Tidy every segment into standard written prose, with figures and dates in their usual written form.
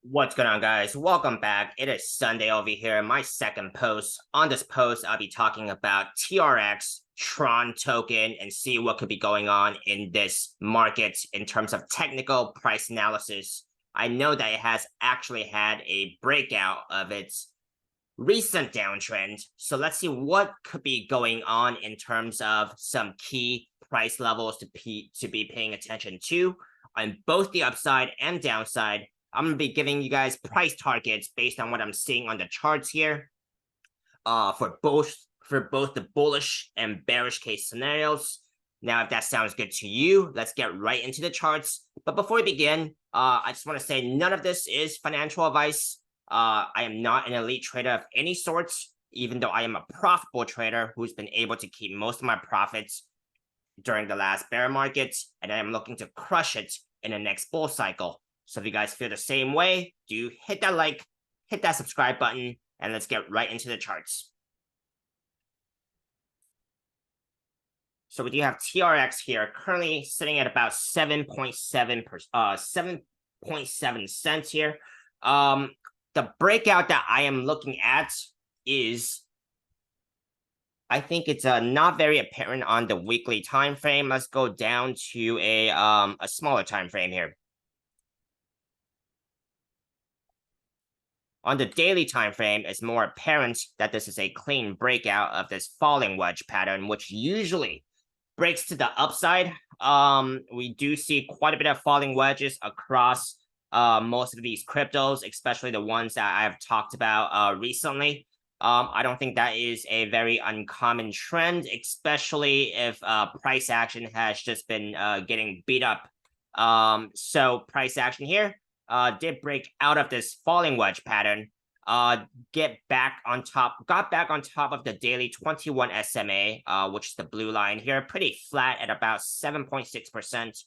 What's going on, guys? Welcome back. It is Sunday over here. My second post. On this post, I'll be talking about TRX, TRON token, and see what could be going on in this market in terms of technical price analysis. I know that it has actually had a breakout of its recent downtrend. So let's see what could be going on in terms of some key price levels to be paying attention to on both the upside and downside. I'm going to be giving you guys price targets based on what I'm seeing on the charts here for both the bullish and bearish case scenarios. Now, if that sounds good to you, let's get right into the charts. But before we begin, I just want to say none of this is financial advice. I am not an elite trader of any sorts, even though I am a profitable trader who's been able to keep most of my profits during the last bear market, and I am looking to crush it in the next bull cycle. So if you guys feel the same way, do hit that like, hit that subscribe button, and let's get right into the charts. So we do have TRX here, currently sitting at about 7.7 cents here. The breakout that I am looking at is, I think it's not very apparent on the weekly time frame. Let's go down to a smaller time frame here. On the daily time frame, it's more apparent that this is a clean breakout of this falling wedge pattern, which usually breaks to the upside. We do see quite a bit of falling wedges across most of these cryptos, especially the ones that I've talked about recently. I don't think that is a very uncommon trend, especially if price action has just been getting beat up. So price action here did break out of this falling wedge pattern, got back on top of the daily 21 SMA, which is the blue line here, pretty flat at about 7.6%.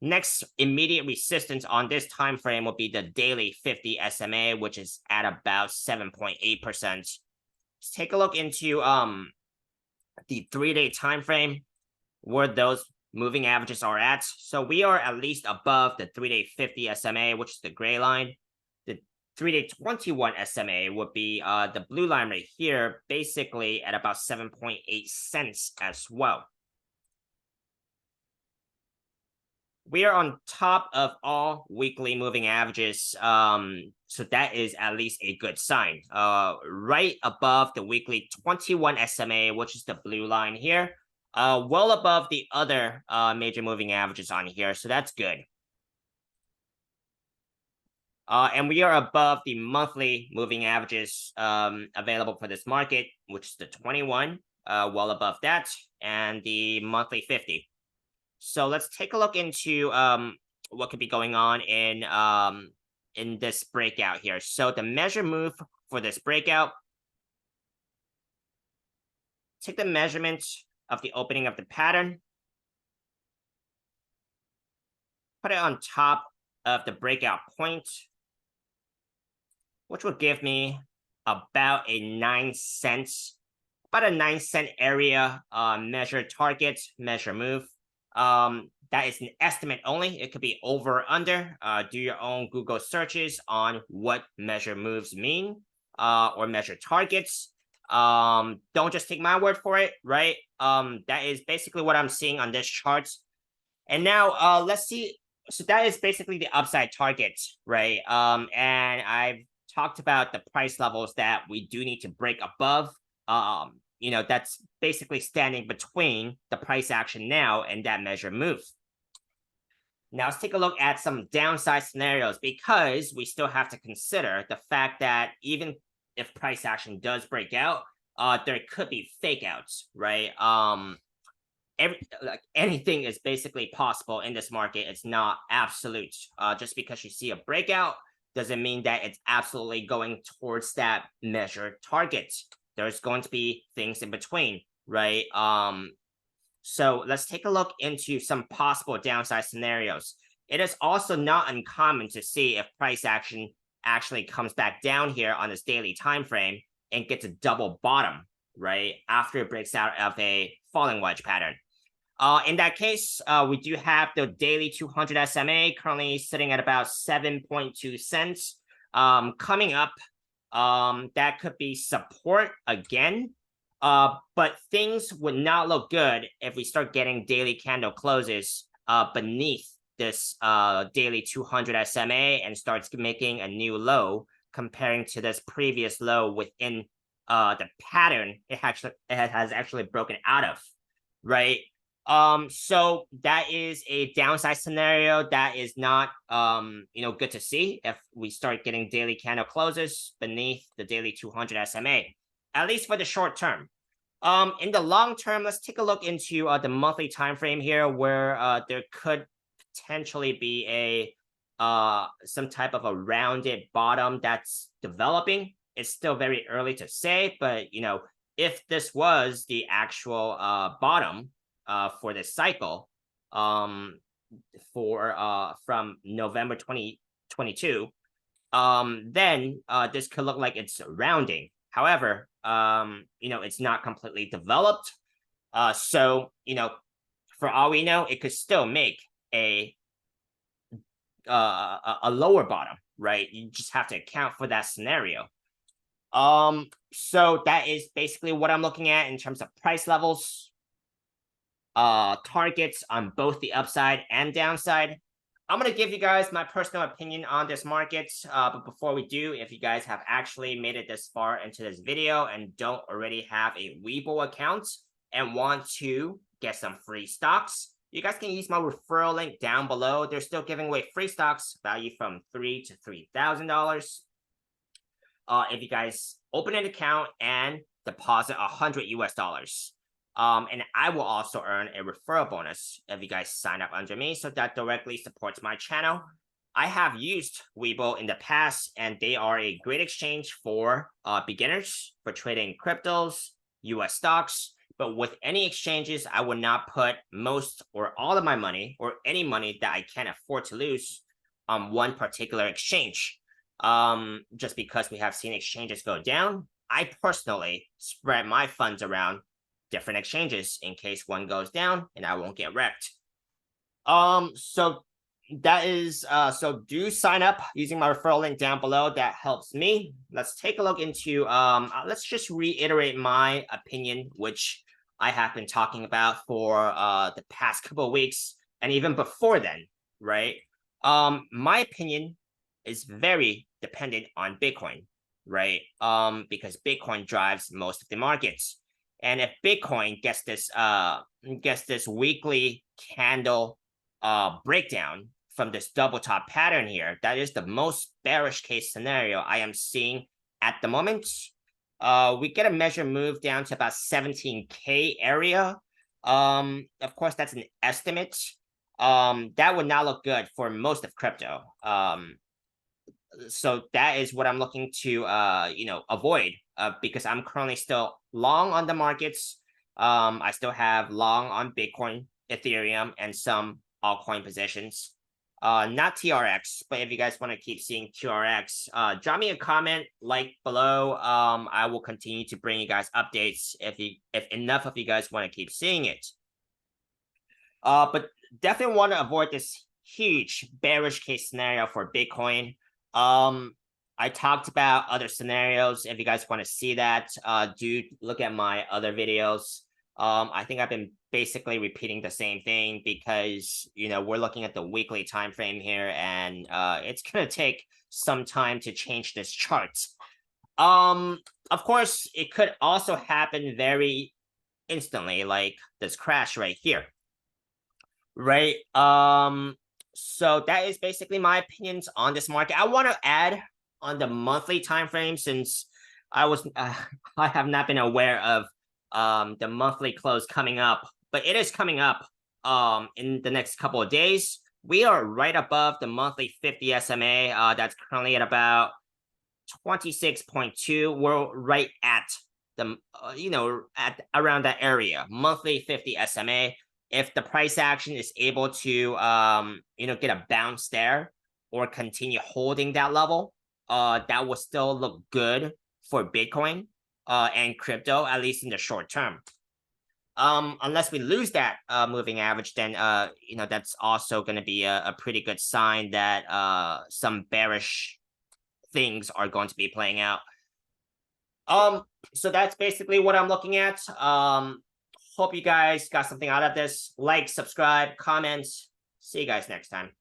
Next immediate resistance on this time frame will be the daily 50 SMA, which is at about 7.8%. Let's take a look into the 3-day time frame where those moving averages are at. So we are at least above the 3-day 50 SMA, which is the gray line. The 3-day 21 SMA would be the blue line right here, basically at about 7.8 cents as well. We are on top of all weekly moving averages, so that is at least a good sign. Right above the weekly 21 SMA, which is the blue line here, well above the other major moving averages on here, so that's good. And we are above the monthly moving averages available for this market, which is the 21, well above that, and the monthly 50. So let's take a look into what could be going on in this breakout here. So the measure move for this breakout, take the measurement of the opening of the pattern, put it on top of the breakout point, which will give me about a 9 cents, about a 9 cent area measure target, measure move. That is an estimate only. It could be over or under. Do your own Google searches on what measure moves mean or measure targets. Don't just take my word for it, right? That is basically what I'm seeing on this chart. And now let's see. So that is basically the upside target, right? And I've talked about the price levels that we do need to break above. You know, that's basically standing between the price action now and that measure move. Now let's take a look at some downside scenarios, because we still have to consider the fact that even if price action does break out, there could be fake outs, right? Anything is basically possible in this market. It's not absolute. Just because you see a breakout doesn't mean that it's absolutely going towards that measure target. There's going to be things in between, right? So let's take a look into some possible downside scenarios. It is also not uncommon to see if price action actually comes back down here on this daily time frame and gets a double bottom, right, after it breaks out of a falling wedge pattern. In that case, we do have the daily 200 SMA currently sitting at about 7.2 cents. coming up, that could be support again. But things would not look good if we start getting daily candle closes beneath this daily 200 SMA and starts making a new low comparing to this previous low within the pattern it has actually broken out of, right? So that is a downside scenario that is not good to see if we start getting daily candle closes beneath the daily 200 SMA, at least for the short term. In the long term, let's take a look into the monthly time frame here, where there could potentially be a some type of a rounded bottom that's developing. It's still very early to say, but if this was the actual bottom for this cycle, from November 2022, then this could look like it's rounding. However, it's not completely developed. So, for all we know, it could still make a lower bottom, right? You just have to account for that scenario. So that is basically what I'm looking at in terms of price levels, targets on both the upside and downside. I'm going to give you guys my personal opinion on this market, but before we do, if you guys have actually made it this far into this video and don't already have a Webull account and want to get some free stocks, you guys can use my referral link down below. They're still giving away free stocks value from $3,000 to $3,000. If you guys open an account and deposit $100 US. And I will also earn a referral bonus if you guys sign up under me, so that directly supports my channel. I have used Webull in the past, and they are a great exchange for beginners for trading cryptos, US stocks. But with any exchanges, I would not put most or all of my money or any money that I can't afford to lose on one particular exchange. Just because we have seen exchanges go down, I personally spread my funds around different exchanges in case one goes down and I won't get wrecked. So that is so do sign up using my referral link down below. That helps me. Let's take a look into let's just reiterate my opinion, which I have been talking about for the past couple of weeks and even before then, right? My opinion is very dependent on Bitcoin, right? Because Bitcoin drives most of the markets. And if Bitcoin gets this weekly candle breakdown from this double top pattern here, that is the most bearish case scenario I am seeing at the moment. We get a measure move down to about 17K area. Of course, that's an estimate. That would not look good for most of crypto. So that is what I'm looking to avoid, because I'm currently still long on the markets. I still have long on Bitcoin, Ethereum, and some altcoin positions. Not TRX, but if you guys want to keep seeing TRX, drop me a comment, like below. I will continue to bring you guys updates if enough of you guys want to keep seeing it. But definitely want to avoid this huge bearish case scenario for Bitcoin. I talked about other scenarios. If you guys want to see that, do look at my other videos. I think I've been basically repeating the same thing because we're looking at the weekly time frame here, and it's gonna take some time to change this chart. Of course, it could also happen very instantly, like this crash right here, right? So that is basically my opinions on this market. I want to add on the monthly time frame, since I have not been aware of the monthly close coming up, but it is coming up in the next couple of days. We are right above the monthly 50 SMA. That's currently at about 26.2. We're right at the at around that area, monthly 50 SMA. If the price action is able to get a bounce there or continue holding that level, that will still look good for Bitcoin and crypto, at least in the short term. Unless we lose that moving average, then that's also going to be a pretty good sign that some bearish things are going to be playing out. So that's basically what I'm looking at. Hope you guys got something out of this. Like, subscribe, comment. See you guys next time.